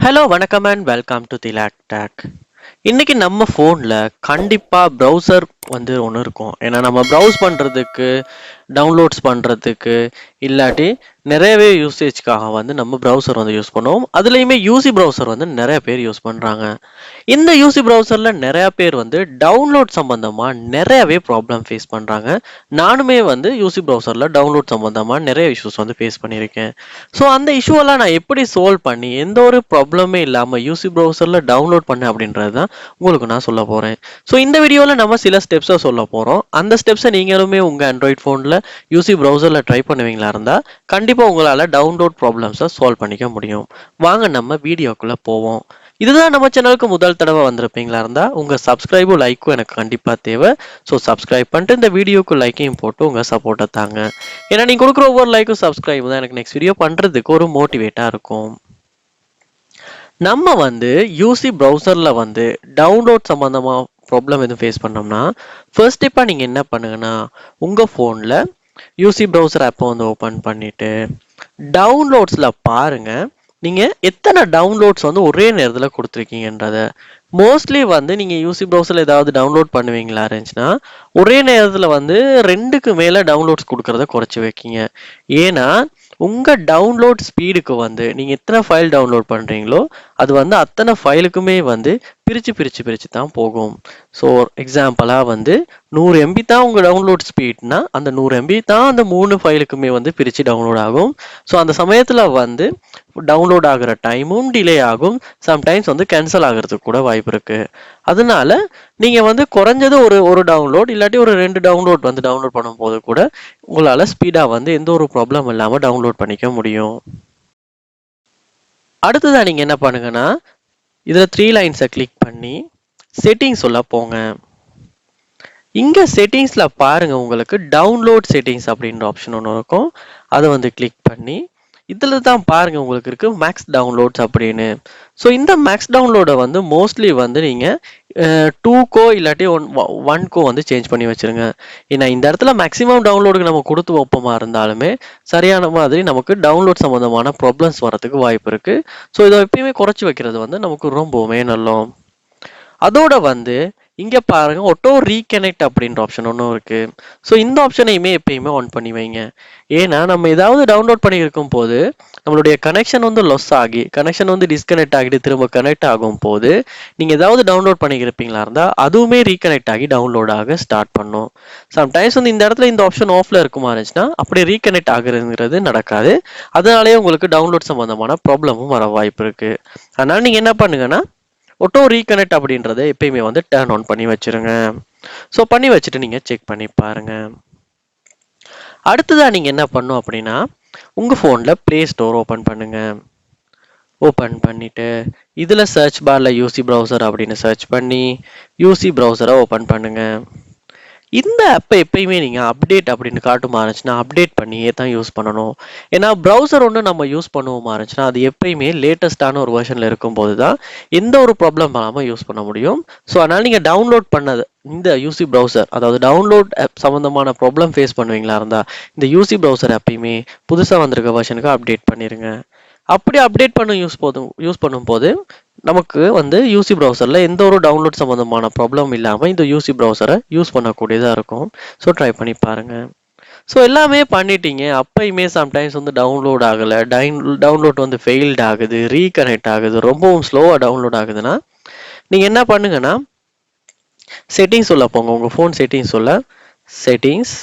Hello வணக்கம் and welcome to the lake tech. இன்னைக்கு நம்ம ஃபோனில் கண்டிப்பாக ப்ரௌசர் வந்து ஒன்று இருக்கும். ஏன்னா நம்ம ப்ரௌஸ் பண்ணுறதுக்கு, டவுன்லோட்ஸ் பண்ணுறதுக்கு, இல்லாட்டி நிறையவே யூசேஜ்க்காக வந்து நம்ம ப்ரௌசர் வந்து யூஸ் பண்ணுவோம். அதுலேயுமே யூசி ப்ரௌசர் வந்து நிறைய பேர் யூஸ் பண்ணுறாங்க. இந்த யூசி ப்ரௌசரில் நிறையா பேர் வந்து டவுன்லோட் சம்மந்தமாக நிறையவே ப்ராப்ளம் ஃபேஸ் பண்ணுறாங்க. நானுமே வந்து யூசி ப்ரௌசரில் டவுன்லோட் சம்மந்தமாக நிறைய இஷ்யூஸ் வந்து ஃபேஸ் பண்ணியிருக்கேன். ஸோ அந்த இஷ்யூவெல்லாம் நான் எப்படி சால்வ் பண்ணி எந்த ஒரு ப்ராப்ளமே இல்லாமல் யூசி ப்ரௌசரில் டவுன்லோட் பண்ணேன் அப்படின்றது தான் உங்களுக்கு நான் சொல்ல போகிறேன். ஸோ இந்த வீடியோவில் நம்ம சில ஸ்டெப்ஸை சொல்ல போகிறோம். அந்த ஸ்டெப்ஸை நீங்களுமே உங்கள் ஆண்ட்ராய்ட் ஃபோனில் யூசி ப்ரௌசரில் ட்ரை பண்ணுவீங்களா இருந்தால் கண்டிப்பாக உங்களால் டவுன்லோட் ப்ராப்ளம்ஸை சால்வ் பண்ணிக்க முடியும். வாங்க நம்ம வீடியோக்குள்ளே போவோம். இதுதான் நம்ம சேனலுக்கு முதல் தடவை வந்திருப்பீங்களா இருந்தால் உங்கள் சப்ஸ்கிரைபும் லைக்கும் எனக்கு கண்டிப்பாக தேவை. ஸோ சப்ஸ்கிரைப் பண்ணிட்டு இந்த வீடியோக்கு லைக்கையும் போட்டு உங்கள் சப்போர்ட்டை தாங்க. ஏன்னா நீங்கள் கொடுக்குற ஒவ்வொரு லைக்கும் சப்ஸ்கிரைப் தான் எனக்கு நெக்ஸ்ட் வீடியோ பண்ணுறதுக்கு ஒரு மோட்டிவேட்டாக இருக்கும். நம்ம வந்து யூசி ப்ரௌசரில் வந்து டவுன்லோட் சம்மந்தமாக ப்ராப்ளம் எதுவும் ஃபேஸ் பண்ணோம்னா ஃபர்ஸ்ட் ஸ்டெப்பாக நீங்கள் என்ன பண்ணுங்கன்னா உங்கள் ஃபோனில் யூசி ப்ரௌசர் ஆப்பை வந்து ஓப்பன் பண்ணிவிட்டு டவுன்லோட்ஸில் பாருங்கள் நீங்கள் எத்தனை டவுன்லோட்ஸ் வந்து ஒரே நேரத்தில் கொடுத்துருக்கீங்கன்றத. மோஸ்ட்லி வந்து நீங்கள் யூசி ப்ரௌசரில் ஏதாவது டவுன்லோட் பண்ணுவீங்களா இருந்துச்சுன்னா ஒரே நேரத்தில் வந்து 2க்கு மேலே டவுன்லோட்ஸ் கொடுக்கறத குறைச்சி வைக்கிங்க. ஏன்னா உங்கள் டவுன்லோட் ஸ்பீடுக்கு வந்து நீங்கள் எத்தனை ஃபைல் டவுன்லோட் பண்ணுறீங்களோ அது வந்து அத்தனை ஃபைலுக்குமே வந்து பிரித்து தான் போகும். ஸோ எக்ஸாம்பிளாக வந்து 100 MB தான் உங்கள் டவுன்லோட் ஸ்பீட்னா அந்த 100 MB தான் அந்த 3 ஃபைலுக்குமே வந்து பிரித்து டவுன்லோட் ஆகும். ஸோ அந்த சமயத்தில் வந்து டவுன்லோட் ஆகிற டைமும் டிலே ஆகும். சம்டைம்ஸ் வந்து கேன்சல் ஆகிறதுக்கு கூட வாய்ப்பு இருக்குது. அதனால நீங்கள் வந்து குறைஞ்சது ஒரு டவுன்லோட் இல்லாட்டி ஒரு 2 டவுன்லோட் வந்து டவுன்லோட் பண்ணும்போது கூட உங்களால் ஸ்பீடாக வந்து எந்த ஒரு ப்ராப்ளம் இல்லாமல் டவுன்லோட் பண்ணிக்க முடியும். அடுத்ததாக நீங்கள் என்ன பண்ணுங்கன்னா இதில் 3 லைன்ஸை கிளிக் பண்ணி செட்டிங்ஸ் உள்ள போங்க. இங்கே செட்டிங்ஸில் பாருங்கள் உங்களுக்கு டவுன்லோட் செட்டிங்ஸ் அப்படின்ற ஆப்ஷன் ஒன்று இருக்கும். அதை வந்து கிளிக் பண்ணி இதில் தான் பாருங்கள் உங்களுக்கு இருக்குது மேக்ஸ் டவுன்லோட்ஸ் அப்படின்னு. ஸோ இந்த மேக்ஸ் டவுன்லோடை வந்து மோஸ்ட்லி வந்து நீங்கள் 2கோ இல்லாட்டி 1கோ வந்து சேஞ்ச் பண்ணி வச்சுருங்க. ஏன்னா இந்த இடத்துல மேக்ஸிமம் டவுன்லோடுக்கு நம்ம கொடுத்து வைப்போமா இருந்தாலுமே சரியான மாதிரி நமக்கு டவுன்லோட் சம்மந்தமான ப்ராப்ளம்ஸ் வரதுக்கு வாய்ப்பு இருக்குது. ஸோ இதை எப்பயுமே குறைச்சி வைக்கிறது வந்து நமக்கு ரொம்பவுமே நல்லோம். அதோட வந்து இங்கே பாருங்க ஆட்டோ ரீகனெக்ட் அப்படின்ற ஆப்ஷன் ஒன்றும் இருக்குது. ஸோ இந்த ஆப்ஷனையுமே எப்பயுமே ஆன் பண்ணி வைங்க. ஏன்னா நம்ம ஏதாவது டவுன்லோட் பண்ணியிருக்கும் போது நம்மளுடைய கனெக்ஷன் வந்து லொஸ் ஆகி கனெக்ஷன் வந்து டிஸ்கனெக்ட் ஆகிட்டு திரும்ப கனெக்ட் ஆகும் போது நீங்கள் ஏதாவது டவுன்லோட் பண்ணியிருப்பீங்களா இருந்தால் அதுவுமே ரீகனெக்ட் ஆகி டவுன்லோட் ஆக ஸ்டார்ட் பண்ணும். சம்டைம்ஸ் வந்து இந்த இடத்துல இந்த ஆப்ஷன் ஆஃபில் இருக்குமா இருந்துச்சுன்னா அப்படியே ரீகனெக்ட் ஆகுறதுங்கிறது நடக்காது. அதனாலேயே உங்களுக்கு டவுன்லோட் சம்மந்தமான ப்ராப்ளமும் வர வாய்ப்பு இருக்குது. அதனால் நீங்கள் என்ன பண்ணுங்கன்னா ஆட்டோ ரீகனெக்ட் அப்படின்றத எப்பயுமே வந்து டர்ன் ஆன் பண்ணி வச்சுருங்க. ஸோ பண்ணி வச்சுட்டு நீங்கள் செக் பண்ணி பாருங்கள். அடுத்ததாக நீங்கள் என்ன பண்ணும் அப்படின்னா உங்கள் ஃபோனில் ப்ளே ஸ்டோர் ஓப்பன் பண்ணுங்கள். ஓப்பன் பண்ணிவிட்டு இதில் சர்ச் பாரில் யூசி ப்ரௌசர் அப்படின்னு சர்ச் பண்ணி யூசி ப்ரௌசரை ஓப்பன் பண்ணுங்கள். இந்த ஆப்பை எப்பயுமே நீங்கள் அப்டேட் அப்படின்னு காட்டுமா இருந்துச்சுன்னா அப்டேட் பண்ணியே தான் யூஸ் பண்ணணும். ஏன்னா ப்ரௌசர் ஒன்று நம்ம யூஸ் பண்ணுவோமா இருந்துச்சுன்னா அது எப்பயுமே லேட்டஸ்டான ஒரு வெர்ஷனில் இருக்கும்போது தான் எந்த ஒரு ப்ராப்ளம் இல்லாமல் யூஸ் பண்ண முடியும். ஸோ அதனால் நீங்கள் டவுன்லோட் பண்ணது இந்த யூசி ப்ரௌசர் அதாவது டவுன்லோட் ஆப் சம்மந்தமான ப்ராப்ளம் ஃபேஸ் பண்ணுவீங்களா இருந்தால் இந்த யூசி ப்ரௌசர் எப்பயுமே புதுசாக வந்திருக்க வெர்ஷனுக்கு அப்டேட் பண்ணிடுங்க. அப்படி அப்டேட் பண்ண யூஸ் பண்ணும்போது நமக்கு வந்து யூசி ப்ரௌசரில் எந்த ஒரு டவுன்லோட் சம்மந்தமான ப்ராப்ளம் இல்லாமல் இந்த யூசி ப்ரௌசரை யூஸ் பண்ணக்கூடியதாக இருக்கும். ஸோ ட்ரை பண்ணி பாருங்கள். ஸோ எல்லாமே பண்ணிட்டீங்க அப்பயுமே சம்டைம்ஸ் வந்து டவுன்லோட் ஆகலை, டவுன்லோட் வந்து ஃபெயில்ட் ஆகுது, ரீகனெக்ட் ஆகுது, ரொம்பவும் ஸ்லோவாக டவுன்லோட் ஆகுதுன்னா நீங்கள் என்ன பண்ணுங்கன்னா செட்டிங்ஸ் உள்ள போங்க. உங்கள் ஃபோன் செட்டிங்ஸ் உள்ள செட்டிங்ஸ்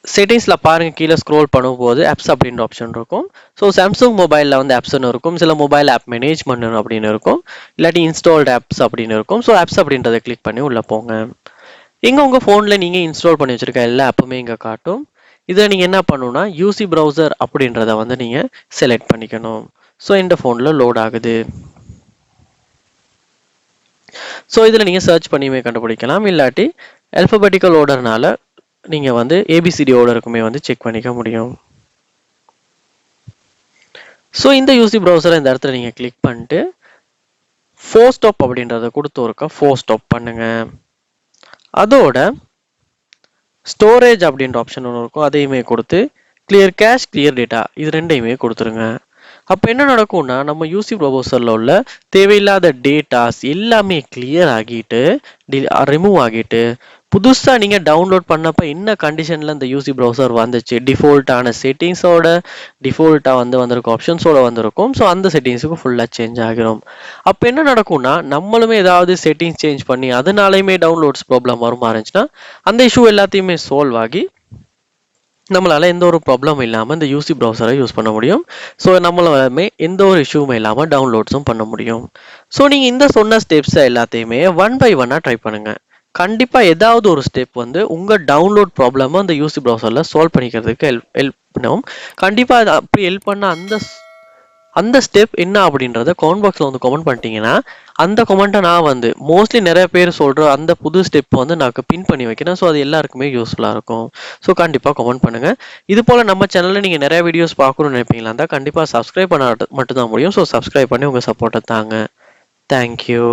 செட்டிங்ஸில் பாருங்கள் கீழே ஸ்க்ரோல் பண்ணும்போது ஆப்ஸ் அப்படின்ற ஆப்ஷன் இருக்கும். ஸோ சாம்சங் மொபைலில் வந்து ஆப்ஸ்னு இருக்கும், சில மொபைல் ஆப் மேனேஜ்மெண்ட் அப்படின்னு இருக்கும், இல்லாட்டி இன்ஸ்டால்டு ஆப்ஸ் அப்படின்னு இருக்கும். ஸோ ஆப்ஸ் அப்படின்றத கிளிக் பண்ணி உள்ளே போங்க. இங்கே உங்கள் ஃபோனில் நீங்கள் இன்ஸ்டால் பண்ணி வச்சுருக்க எல்லா ஆப்புமே இங்கே காட்டும். இதில் நீங்கள் என்ன பண்ணணும்னா யூசி ப்ரௌசர் அப்படின்றத வந்து நீங்கள் செலக்ட் பண்ணிக்கணும். ஸோ இந்த ஃபோனில் லோட் ஆகுது. ஸோ இதில் நீங்கள் சர்ச் பண்ணியுமே கண்டுபிடிக்கலாம், இல்லாட்டி அல்ஃபபெட்டிக்கல் ஆர்டர்னால நீங்கள் வந்து ஏபிசிடி ஆர்டருக்குமே வந்து செக் பண்ணிக்க முடியும். ஸோ இந்த யூசி ப்ரௌசரை இந்த இடத்துல நீங்கள் கிளிக் பண்ணிட்டு ஃபோர் ஸ்டாப் அப்படின்றத கொடுத்து ஒருக்கா ஃபோர் ஸ்டாப் பண்ணுங்க. அதோட ஸ்டோரேஜ் அப்படின்ற ஆப்ஷன் ஒன்று இருக்கும், அதையுமே கொடுத்து கிளியர் கேஷ் கிளியர் டேட்டா இது ரெண்டையுமே கொடுத்துருங்க. அப்போ என்ன நடக்கும்னா நம்ம யூசி ப்ரௌசரில் உள்ள தேவையில்லாத டேட்டாஸ் எல்லாமே கிளியர் ஆகிட்டு ரிமூவ் ஆகிட்டு புதுசாக நீங்கள் டவுன்லோட் பண்ணப்போ என்ன கண்டிஷனில் இந்த யூசி ப்ரௌசர் வந்துச்சு, டிஃபால்ட்டான செட்டிங்ஸோட டிஃபால்ட்டாக வந்திருக்கும் ஆப்ஷன்ஸோட வந்திருக்கும். ஸோ அந்த செட்டிங்ஸுக்கு ஃபுல்லாக சேஞ்ச் ஆகிரும். அப்போ என்ன நடக்கும்னா நம்மளுமே ஏதாவது செட்டிங்ஸ் சேஞ்ச் பண்ணி அதனாலையுமே டவுன்லோட்ஸ் ப்ராப்ளம் வருமா இருந்துச்சுன்னா அந்த இஷ்யூ எல்லாத்தையுமே சால்வ் ஆகி நம்மளால் எந்த ஒரு ப்ராப்ளம் இல்லாமல் இந்த யூசி ப்ரௌசரை யூஸ் பண்ண முடியும். ஸோ நம்மளாலுமே எந்த ஒரு இஷ்யூவும் இல்லாமல் டவுன்லோட்ஸும் பண்ண முடியும். ஸோ நீங்கள் இந்த சொன்ன ஸ்டெப்ஸை எல்லாத்தையுமே ஒன் பை ஒன்னாக ட்ரை பண்ணுங்கள். கண்டிப்பாக ஏதாவது ஒரு ஸ்டெப் வந்து உங்கள் டவுன்லோட் ப்ராப்ளமை அந்த யூசி ப்ரௌசரில் சால்வ் பண்ணிக்கிறதுக்கு ஹெல்ப் பண்ணும். கண்டிப்பாக அது அப்படி ஹெல்ப் பண்ண அந்த ஸ்டெப் என்ன அப்படின்றத கமெண்ட் பாக்ஸில் வந்து கமெண்ட் பண்ணிட்டீங்கன்னா அந்த கமெண்ட்டை நான் வந்து மோஸ்ட்லி நிறைய பேர் சொல்கிற அந்த புது ஸ்டெப் வந்து நான் பின் பண்ணி வைக்கிறேன். ஸோ அது எல்லாருக்குமே யூஸ்ஃபுல்லாக இருக்கும். ஸோ கண்டிப்பாக கமெண்ட் பண்ணுங்கள். இது போல் நம்ம சேனலில் நீங்கள் நிறைய வீடியோஸ் பார்க்கணும்னு நினைப்பீங்களா இருந்தால் கண்டிப்பாக சப்ஸ்கிரைப் பண்ண மட்டும்தான் முடியும். ஸோ சப்ஸ்கிரைப் பண்ணி உங்கள் சப்போர்ட்டை தாங்க. தேங்க்யூ.